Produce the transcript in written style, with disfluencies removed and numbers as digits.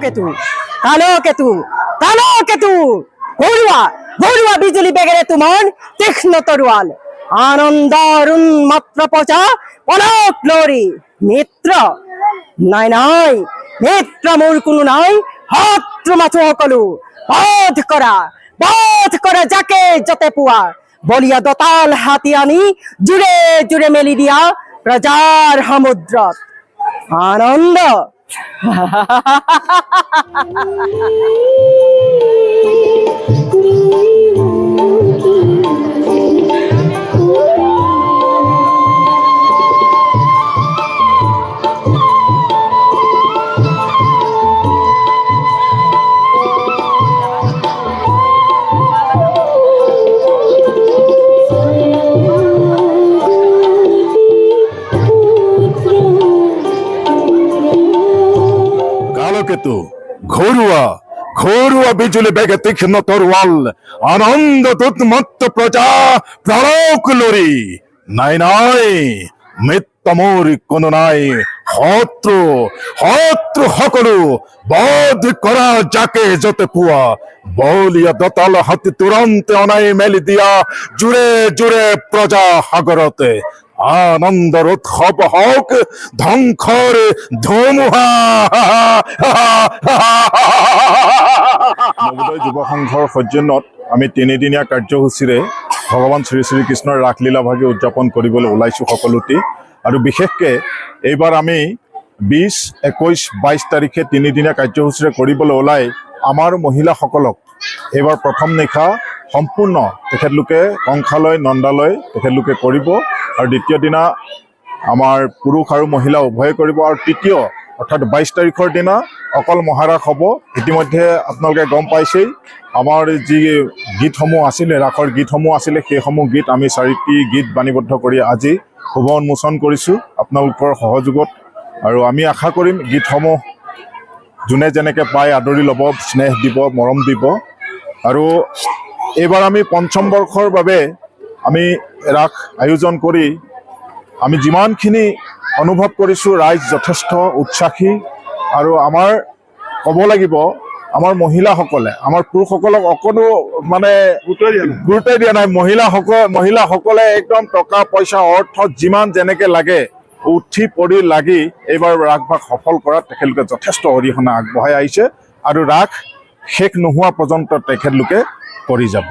কেতু কালো কেতু কালো কেতু ঘৰুৱা ঘৰুৱা বিজুলী বেগেৰে তোমাৰ তীক্ষ্ণ তৰোৱাল আনন্দৰ উন্মাত্ৰ প্ৰজা পলক লৰি মিত্ৰ নাই নাই মিত্ৰ মোৰ কোনো নাই শত্ৰু মাথো সকলো বধ কৰা যাকে যতে পোৱা বলিয়া দতাল হাতী আনি জোৰে জোৰে মেলি দিয়া প্ৰজাৰ সমুদ্ৰত আনন্দ কেতু ঘৰুৱা ঘৰুৱা বিজুলী বেগে তীক্ষ্ণ তৰোৱাল আনন্দ উন্মত্ত প্ৰজা পলক লৰি নাই নাই মিত্ৰ মোৰ কোনো নাই শত্ৰু শত্ৰু সকলো বধ কৰা যাকে যতে পোৱা বলিয়া দতাল হাতী তুৰন্তে অনাই মেলি দিয়া জোৰে জোৰে প্ৰজা সাগৰতে আনন্দৰ উৎসৱ হওক ধ্বংসৰ ধুমুহা নৱোদয় যুৱ সংঘৰ সৌজন্যত আমি তিনিদিনীয়া কাৰ্যসূচীৰে ভগৱান শ্ৰী শ্ৰীকৃষ্ণৰ ৰাসলীলা ভাগে উদযাপন কৰিবলৈ ওলাইছোঁ সকলোতে আৰু বিশেষকৈ এইবাৰ আমি 20, 21, 22 তাৰিখে তিনিদিনীয়া কাৰ্যসূচীৰে কৰিবলৈ ওলাই আমাৰ মহিলাসকলক এইবাৰ প্ৰথম নিশা সম্পূৰ্ণ তেখেতলোকে কংসালয় নন্দালয় তেখেতলোকে কৰিব আৰু দ্বিতীয় দিনা আমাৰ পুৰুষ আৰু মহিলা উভয়ে কৰিব আৰু তৃতীয় অৰ্থাৎ 22 তাৰিখৰ দিনা অকল মহাৰাস হ'ব ইতিমধ্যে আপোনালোকে গম পাইছেই আমাৰ যি গীতসমূহ আছিলে ৰাসৰ গীতসমূহ আছিলে সেইসমূহ গীত আমি 4টি গীত বাণীবদ্ধ কৰি আজি শুভ উন্মোচন কৰিছোঁ আপোনালোকৰ সহযোগত আৰু আমি আশা কৰিম গীতসমূহ যোনে যেনেকৈ পায় আদৰি ল'ব স্নেহ দিব মৰম দিব আৰু এইবাৰ আমি পঞ্চম বৰ্ষৰ বাবে আমি ৰাস আয়োজন কৰি আমি যিমানখিনি অনুভৱ কৰিছোঁ ৰাইজ যথেষ্ট উৎসাহী আৰু আমাৰ ক'ব লাগিব আমাৰ মহিলাসকলে আমাৰ পুৰুষসকলক অকণো মানে গুৰুত্ব দিয়া নাই মহিলাসকলে একদম টকা পইচা অৰ্থ যিমান যেনেকৈ লাগে উঠি পৰি লাগি এইবাৰ ৰাসভাগ সফল কৰাত তেখেতলোকে যথেষ্ট অৰিহণা আগবঢ়াই আহিছে আৰু ৰাস শেষ নোহোৱা পৰ্যন্ত তেখেতলোকে কৰি যাব।